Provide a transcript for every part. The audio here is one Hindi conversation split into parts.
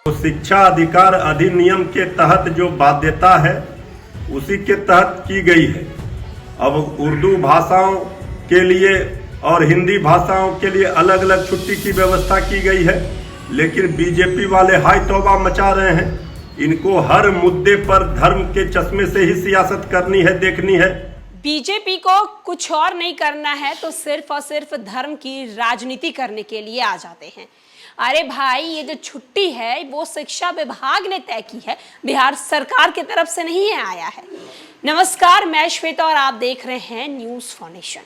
तो शिक्षा अधिकार अधिनियम के तहत जो बाध्यता है उसी के तहत की गई है। अब उर्दू भाषाओं के लिए और हिंदी भाषाओं के लिए अलग अलग छुट्टी की व्यवस्था की गई है, लेकिन बीजेपी वाले हाय तौबा मचा रहे हैं। इनको हर मुद्दे पर धर्म के चश्मे से ही सियासत करनी है, देखनी है। बीजेपी को कुछ और नहीं करना है तो सिर्फ और सिर्फ धर्म की राजनीति करने के लिए आ जाते हैं। अरे भाई, ये जो छुट्टी है वो शिक्षा विभाग ने तय की है, बिहार सरकार की तरफ से नहीं आया है। नमस्कार, मैं श्वेता और आप देख रहे हैं न्यूज़ फाउंडेशन।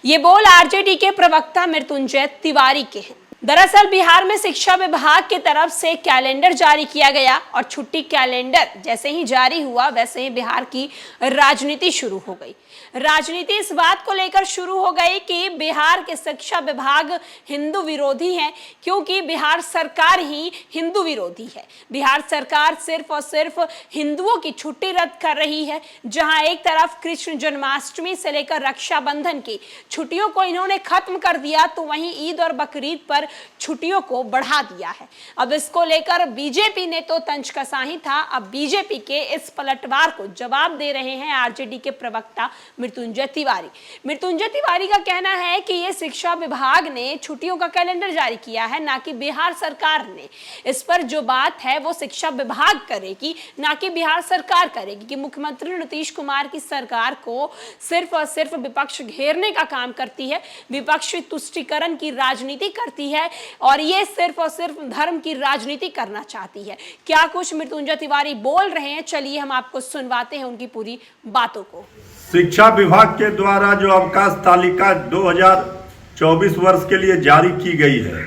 ये बोल आरजेडी के प्रवक्ता मृत्युंजय तिवारी के हैं। दरअसल बिहार में शिक्षा विभाग की तरफ से कैलेंडर जारी किया गया और छुट्टी कैलेंडर जैसे ही जारी हुआ वैसे ही बिहार की राजनीति शुरू हो गई। राजनीति इस बात को लेकर शुरू हो गई कि बिहार के शिक्षा विभाग हिंदू विरोधी है, क्योंकि बिहार सरकार ही हिंदू विरोधी है। बिहार सरकार सिर्फ और सिर्फ हिंदुओं की छुट्टी रद्द कर रही है। जहां एक तरफ कृष्ण जन्माष्टमी से लेकर रक्षाबंधन की छुट्टियों को इन्होंने खत्म कर दिया, तो वहीं ईद और बकरीद पर छुट्टियों को बढ़ा दिया है। अब इसको लेकर बीजेपी ने तो तंज कसा ही था। अब बीजेपी के इस पलटवार को जवाब दे रहे हैं आरजेडी के प्रवक्ता मृत्युंजय तिवारी। मृत्युंजय तिवारी का कहना है कि ये शिक्षा विभाग ने छुट्टियों का कैलेंडर जारी किया है, ना कि बिहार सरकार ने। इस पर जो बात है वो शिक्षा विभाग करेगी, ना कि बिहार सरकार करेगी। कि मुख्यमंत्री नीतीश कुमार की सरकार को सिर्फ और सिर्फ विपक्ष घेरने का काम करती है, विपक्ष तुष्टीकरण की राजनीति करती है और ये सिर्फ और सिर्फ धर्म की राजनीति करना चाहती है। क्या कुछ मृत्युंजय तिवारी बोल रहे हैं, चलिए हम आपको सुनवाते हैं उनकी पूरी बातों को। शिक्षा विभाग के द्वारा जो अवकाश तालिका 2024 वर्ष के लिए जारी की गई है,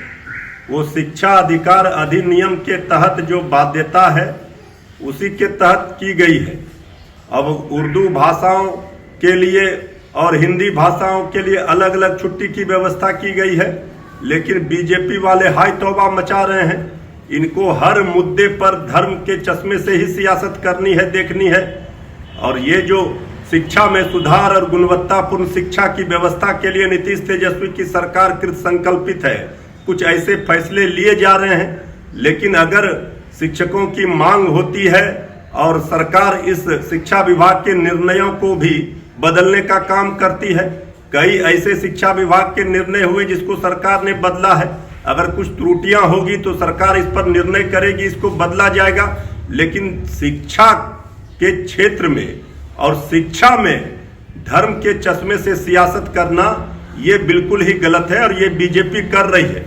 वो शिक्षा अधिकार अधिनियम के तहत जो बाध्यता है उसी के तहत की गई है। अब उर्दू भाषाओं के लिए और हिंदी भाषाओं के लिए अलग अलग छुट्टी की व्यवस्था की गई है, लेकिन बीजेपी वाले हाय तौबा मचा रहे हैं। इनको हर मुद्दे पर धर्म के चश्मे से ही सियासत करनी है, देखनी है। और ये जो शिक्षा में सुधार और गुणवत्तापूर्ण शिक्षा की व्यवस्था के लिए नीतीश तेजस्वी की सरकार कृत संकल्पित है। कुछ ऐसे फैसले लिए जा रहे हैं, लेकिन अगर शिक्षकों की मांग होती है और सरकार इस शिक्षा विभाग के निर्णयों को भी बदलने का काम करती है। कई ऐसे शिक्षा विभाग के निर्णय हुए जिसको सरकार ने बदला है। अगर कुछ त्रुटियां होगी तो सरकार इस पर निर्णय करेगी, इसको बदला जाएगा। लेकिन शिक्षा के क्षेत्र में और शिक्षा में धर्म के चश्मे से सियासत करना ये बिल्कुल ही गलत है और ये बीजेपी कर रही है।